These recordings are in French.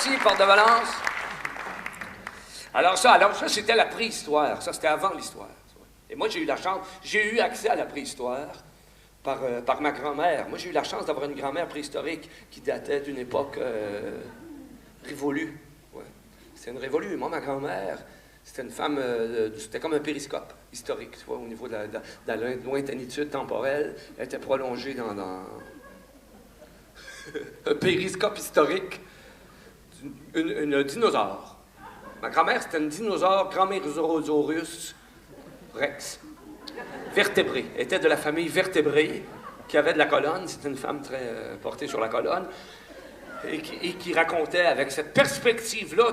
Merci, Porte de Valence. Alors ça, c'était la préhistoire. Ça, c'était avant l'histoire. Et moi, j'ai eu la chance, j'ai eu accès à la préhistoire par ma grand-mère. Moi, j'ai eu la chance d'avoir une grand-mère préhistorique qui datait d'une époque révolue. Ouais. C'était une révolue. Moi, ma grand-mère, c'était une femme, c'était comme un périscope historique, tu vois, au niveau de la lointainitude temporelle. Elle était prolongée dans un périscope historique, une dinosaure. Ma grand-mère, c'était une dinosaure, Granmerosaurus rex, vertébrée. Elle était de la famille vertébrée, qui avait de la colonne. C'était une femme très portée sur la colonne, et qui racontait avec cette perspective-là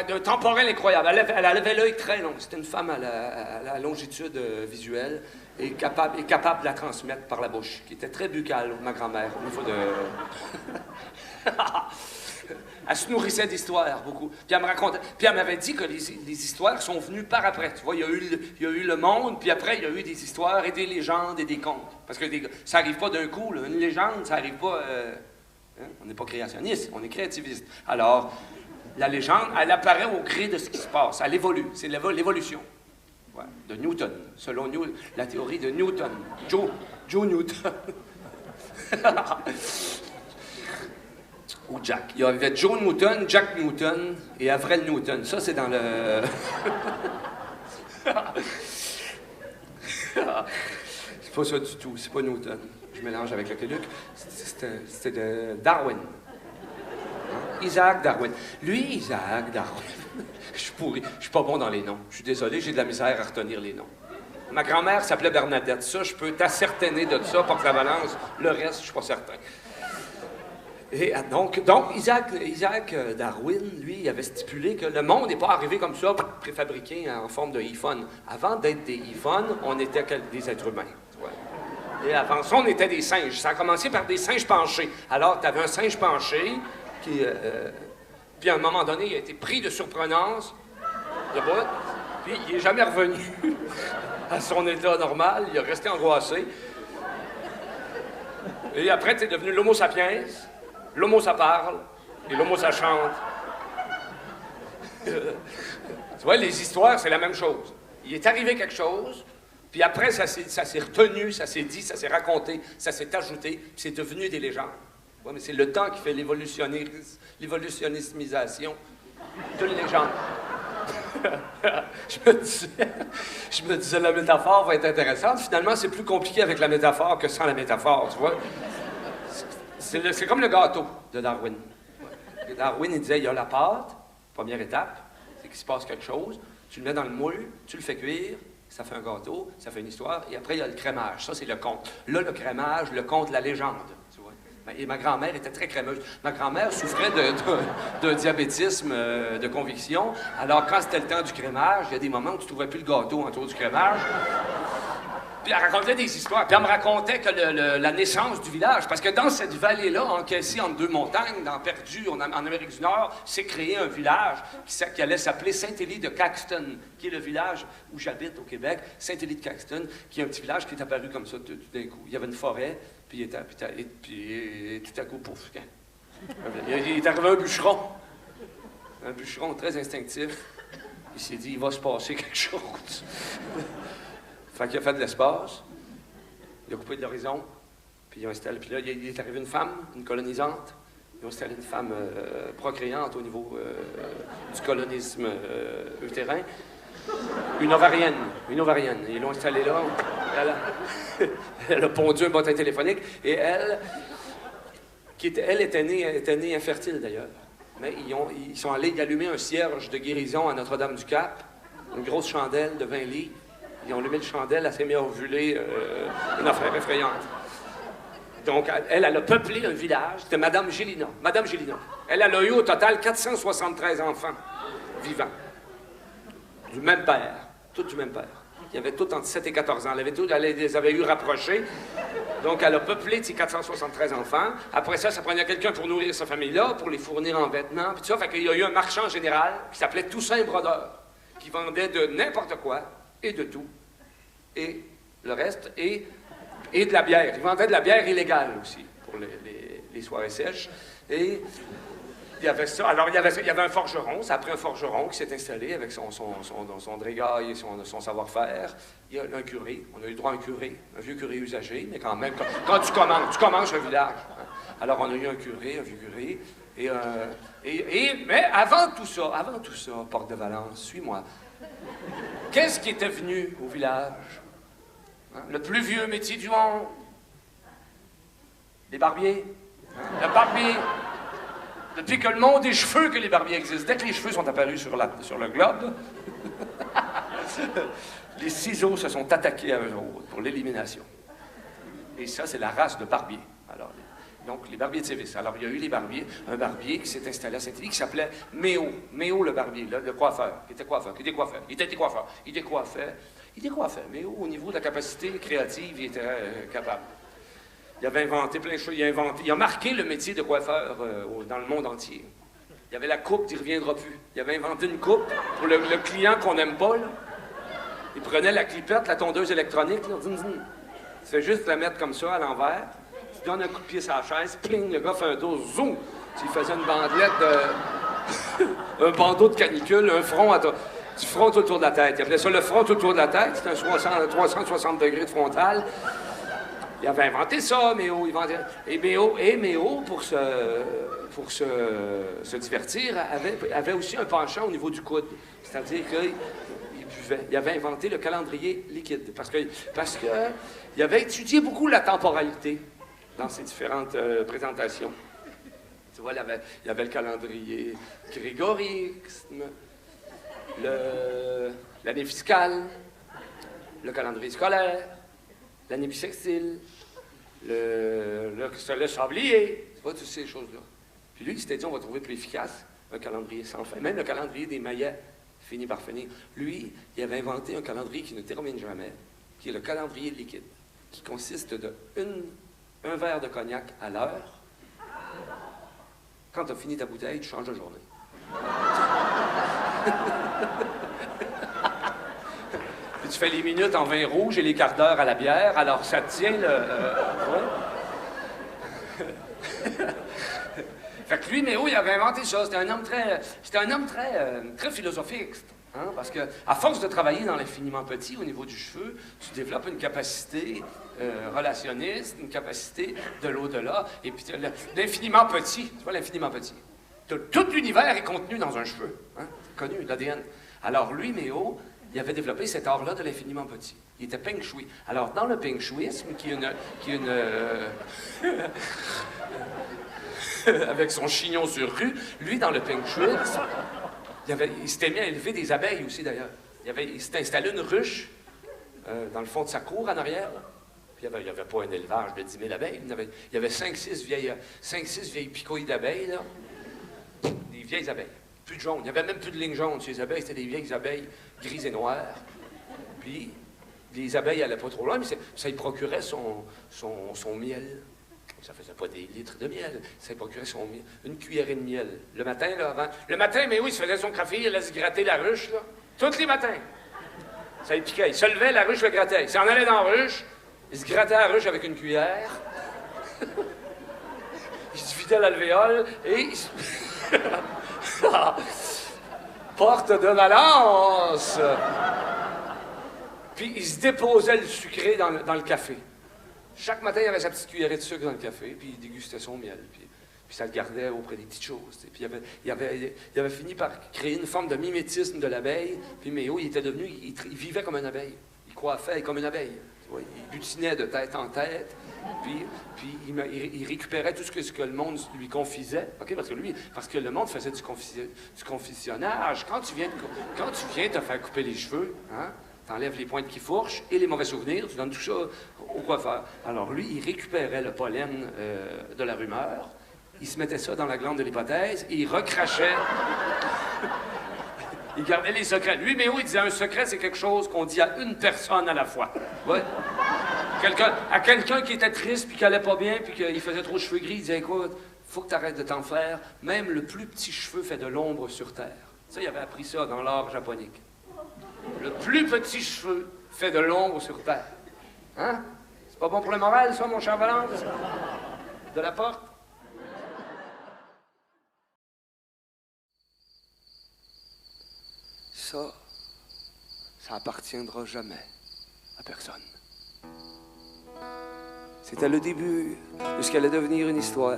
d'un temporel incroyable. Elle avait l'œil très long. C'était une femme à la longitude visuelle et capable de la transmettre par la bouche, qui était très buccale, ma grand-mère, au niveau de... Elle se nourrissait d'histoires, beaucoup. Puis elle me racontait... Puis elle m'avait dit que les histoires sont venues par après. Tu vois, il y a eu le monde, puis après, il y a eu des histoires et des légendes et des contes. Parce que ça n'arrive pas d'un coup, là. Une légende, ça n'arrive pas... Hein? On n'est pas créationniste, on est créativiste. Alors, la légende, elle apparaît au gré de ce qui se passe. Elle évolue. C'est l'évolution. Ouais. De Newton, selon la théorie de Newton. Joe Newton. Ou Jack. Il y avait Joe Newton, Jack Newton et Avril Newton. Ça, c'est dans le... C'est pas ça du tout. C'est pas Newton. Je mélange avec le Caluc. C'était de Darwin. Hein? Isaac Darwin. Lui, Isaac Darwin. Je suis pourri. Je suis pas bon dans les noms. Je suis désolé, j'ai de la misère à retenir les noms. Ma grand-mère s'appelait Bernadette. Ça, je peux t'ascertainer de ça, Porte la Valence. Le reste, je suis pas certain. Et donc Isaac Darwin, lui, il avait stipulé que le monde n'est pas arrivé comme ça, préfabriqué en forme de iPhone. Avant d'être des iPhones, on était des êtres humains. Ouais. Et avant ça, on était des singes. Ça a commencé par des singes penchés. Alors, tu avais un singe penché qui... puis à un moment donné, il a été pris de surprenance, de bout, puis il n'est jamais revenu à son état normal. Il est resté angoissé. Et après, tu es devenu l'homo sapiens. L'homo, ça parle, et l'homo, ça chante. Tu vois, les histoires, c'est la même chose. Il est arrivé quelque chose, puis après, ça s'est retenu, ça s'est dit, ça s'est raconté, ça s'est ajouté, puis c'est devenu des légendes. Ouais, mais c'est le temps qui fait l'évolutionnismisation d'une légende. je me disais, la métaphore va être intéressante. Finalement, c'est plus compliqué avec la métaphore que sans la métaphore, tu vois. C'est comme le gâteau de Darwin. Et Darwin, il disait, il y a la pâte, première étape, c'est qu'il se passe quelque chose, tu le mets dans le moule, tu le fais cuire, ça fait un gâteau, ça fait une histoire, et après, il y a le crémage. Ça, c'est le conte. Là, le crémage, le conte, la légende. Tu vois. Et ma grand-mère était très crémeuse. Ma grand-mère souffrait d'un diabétisme de conviction. Alors, quand c'était le temps du crémage, il y a des moments où tu ne trouvais plus le gâteau autour du crémage. Puis elle racontait des histoires. Puis elle me racontait que la naissance du village, parce que dans cette vallée-là, encaissée entre deux montagnes, perdue en Amérique du Nord, s'est créé un village qui allait s'appeler Saint-Élie de Caxton, qui est le village où j'habite au Québec, Saint-Élie de Caxton, qui est un petit village qui est apparu comme ça tout d'un coup. Il y avait une forêt, puis tout à coup, pouf, il est arrivé un bûcheron très instinctif. Il s'est dit, il va se passer quelque chose. Fait qu'il a fait de l'espace, il a coupé de l'horizon, puis il a installé. Puis là, il est arrivé une femme, une colonisante. Ils ont installé une femme procréante au niveau du colonisme utérin. Une ovarienne. Ils l'ont installée là. Elle a pondu un bottin téléphonique. Et elle était née infertile d'ailleurs. Mais ils sont allés allumer un cierge de guérison à Notre-Dame-du-Cap, une grosse chandelle de 20 livres. Ils ont allumé le chandelle, elle s'est mise à ovuler, une affaire effrayante. Donc, elle a peuplé un village, c'était Madame Gélina. Elle a eu au total 473 enfants vivants. Du même père, tous du même père. Ils avaient tous entre 7 et 14 ans. Elle les avait eu rapprochés. Donc, elle a peuplé ces 473 enfants. Après ça prenait quelqu'un pour nourrir sa famille-là, pour les fournir en vêtements, puis tout ça. Fait qu'il y a eu un marchand général qui s'appelait Toussaint Brodeur, qui vendait de n'importe quoi, et de tout, et le reste, et de la bière. Ils vendaient de la bière illégale aussi, pour les soirées sèches. Et Il y avait ça. Alors, il y avait un forgeron. Ça a pris un forgeron qui s'est installé avec son drégaille et son savoir-faire. Il y a un curé. On a eu droit à un curé, un vieux curé usagé, mais quand même, quand tu commences un village. Hein. Alors, on a eu un curé, un vieux curé. Mais avant tout ça, Porte de Valence, suis-moi. Qu'est-ce qui était venu au village? Hein? Le plus vieux métier du monde. Les barbiers. Hein? Le barbier. Depuis que le monde des cheveux que les barbiers existent. Dès que les cheveux sont apparus sur le globe, les ciseaux se sont attaqués à eux autres pour l'élimination. Et ça, c'est la race de barbiers. Alors, donc, les barbiers de Sévis. Alors, il y a eu les barbiers, un barbier qui s'est installé à Saint-Élie qui s'appelait Méo. Méo, le barbier, le coiffeur. Il était coiffeur. Méo, au niveau de la capacité créative, il était capable. Il avait inventé plein de choses. Il a marqué le métier de coiffeur dans le monde entier. Il y avait la coupe, il ne reviendra plus. Il avait inventé une coupe pour le client qu'on n'aime pas, là. Il prenait la clipette, la tondeuse électronique, là. Il fait juste la mettre comme ça, à l'envers. Tu donnes un coup de pied sur la chaise, pling, le gars fait un dos, zoom! Il faisait une bandelette un bandeau de canicule, un front du front autour de la tête. Il appelait ça le front autour de la tête. C'était un 360 degrés de frontal. Il avait inventé ça, Méo. Méo, pour se divertir, avait aussi un penchant au niveau du coude. C'est-à-dire qu'il buvait. Il avait inventé le calendrier liquide. Parce que il avait étudié beaucoup la temporalité dans ses différentes présentations. Tu vois, il y avait le calendrier grégoriste, l'année fiscale, le calendrier scolaire, l'année bissextile, le sablier, tu vois, toutes ces choses-là. Puis lui, il s'était dit, on va trouver plus efficace un calendrier sans fin. Même le calendrier des Mayas finit par finir. Lui, il avait inventé un calendrier qui ne termine jamais, qui est le calendrier liquide, qui consiste de un verre de cognac à l'heure. Quand tu as fini ta bouteille, tu changes de journée. Puis tu fais les minutes en vin rouge et les quarts d'heure à la bière, alors ça te tient Fait que lui, Méo, il avait inventé ça. C'était un homme très philosophique. Hein, parce que, à force de travailler dans l'infiniment petit au niveau du cheveu, tu développes une capacité relationniste, une capacité de l'au-delà, et puis l'infiniment petit, tu vois, l'infiniment petit. Tout l'univers est contenu dans un cheveu, hein, c'est connu, l'ADN. Alors lui, Méo, il avait développé cet art-là de l'infiniment petit. Il était Peng Shui. Alors, dans le Peng Shuisme, qui est une avec son chignon sur rue, lui, dans le Peng Shui, il s'était mis à élever des abeilles aussi, d'ailleurs. Il s'était installé une ruche dans le fond de sa cour, en arrière. Puis il n'y avait pas un élevage de 10 000 abeilles. Il y avait 5-6 vieilles picouilles d'abeilles, là. Des vieilles abeilles. Plus de jaune. Il n'y avait même plus de ligne jaune chez les abeilles. C'était des vieilles abeilles grises et noires. Puis, les abeilles n'allaient pas trop loin, mais ça y procurait son miel. Ça faisait pas des litres de miel. Ça y procurait une cuillerée de miel. Le matin, là, avant... Le matin, mais oui, il se faisait son café, il allait se gratter la ruche, là. Tous les matins. Ça y piquait. Il se levait, la ruche le grattait. Il s'en allait dans la ruche, il se grattait la ruche avec une cuillère. Il se vidait l'alvéole et... Porte de Valence! Puis il se déposait le sucré dans le café. Chaque matin, il avait sa petite cuillerée de sucre dans le café, puis il dégustait son miel, puis ça le gardait auprès des petites choses. Puis il avait fini par créer une forme de mimétisme de l'abeille, puis Méo, il vivait comme une abeille. Il coiffait comme une abeille. Tu vois, il butinait de tête en tête, puis il récupérait tout ce que le monde lui confisait, okay? Parce que le monde faisait du confessionnage. Quand tu viens te faire couper les cheveux, hein? T'enlèves les pointes qui fourchent et les mauvais souvenirs, tu donnes tout ça au coiffeur. Alors lui, il récupérait le pollen de la rumeur, il se mettait ça dans la glande de l'hypothèse et il recrachait. Il gardait les secrets. Lui, Méo, il disait un secret, c'est quelque chose qu'on dit à une personne à la fois. Ouais. À quelqu'un qui était triste, puis qui allait pas bien, puis qu'il faisait trop de cheveux gris, il disait, écoute, faut que tu arrêtes de t'en faire. Même le plus petit cheveu fait de l'ombre sur terre. Ça, il avait appris ça dans l'art japonique. Le plus petit cheveu fait de l'ombre sur terre. Hein? C'est pas bon pour le moral, ça, mon cher Valence? De la porte? ça appartiendra jamais à personne. C'était le début de ce qui allait devenir une histoire.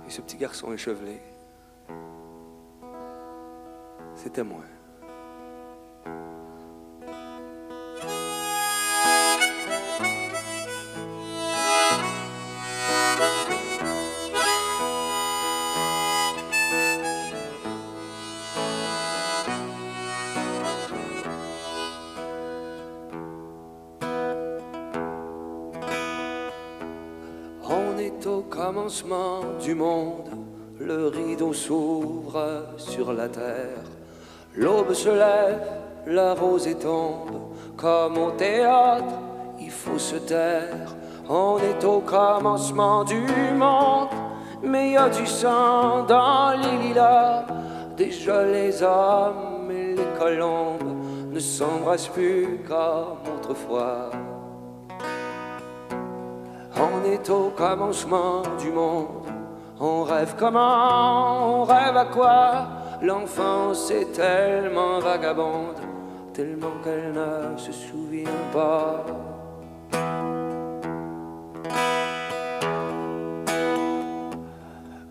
Et ce petit garçon échevelé, c'était moi. On est au commencement du monde, le rideau s'ouvre sur la terre. L'aube se lève, la rosée tombe, comme au théâtre, il faut se taire. On est au commencement du monde, mais y a du sang dans les lilas. Déjà les hommes et les colombes ne s'embrassent plus comme autrefois. On est au commencement du monde. On rêve comment, on rêve à quoi? L'enfance est tellement vagabonde, tellement qu'elle ne se souvient pas.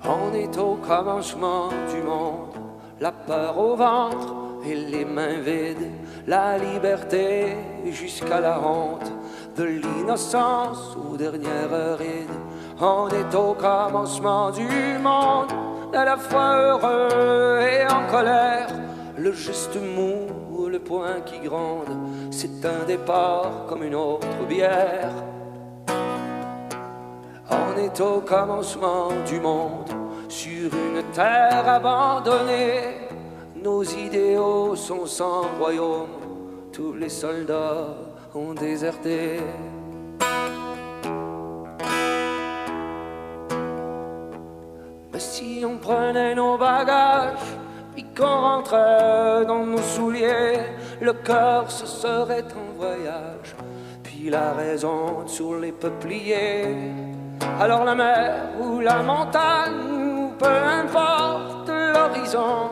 On est au commencement du monde, la peur au ventre et les mains vides, la liberté jusqu'à la honte, de l'innocence aux dernières rides. On est au commencement du monde, à la fois heureux et en colère. Le geste mou, le poing qui gronde, c'est un départ comme une autre bière. On est au commencement du monde, sur une terre abandonnée. Nos idéaux sont sans royaume, tous les soldats ont déserté. Mais si on prenait nos bagages, puis qu'on rentrait dans nos souliers, le cœur se serait en voyage, puis la raison sur les peupliers. Alors la mer ou la montagne, ou peu importe l'horizon,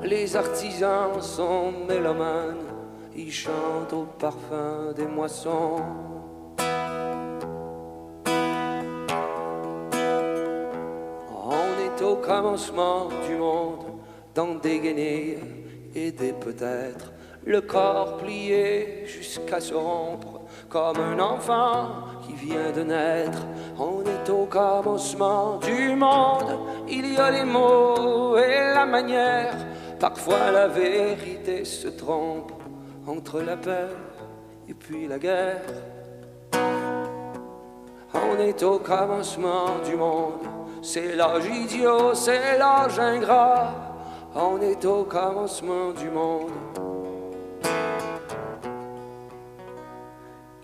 les artisans sont mélomanes, ils chantent au parfum des moissons. On est au commencement du monde, dans des guenilles et des peut-être, le corps plié jusqu'à se rompre, comme un enfant qui vient de naître. On est au commencement du monde, il y a les mots et la manière. Parfois la vérité se trompe entre la peur et puis la guerre. On est au commencement du monde, c'est l'âge idiot, c'est l'âge ingrat. On est au commencement du monde.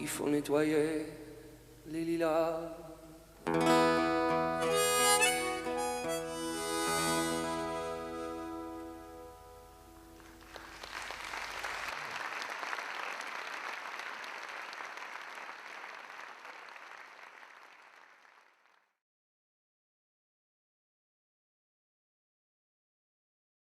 Il faut nettoyer les lilas.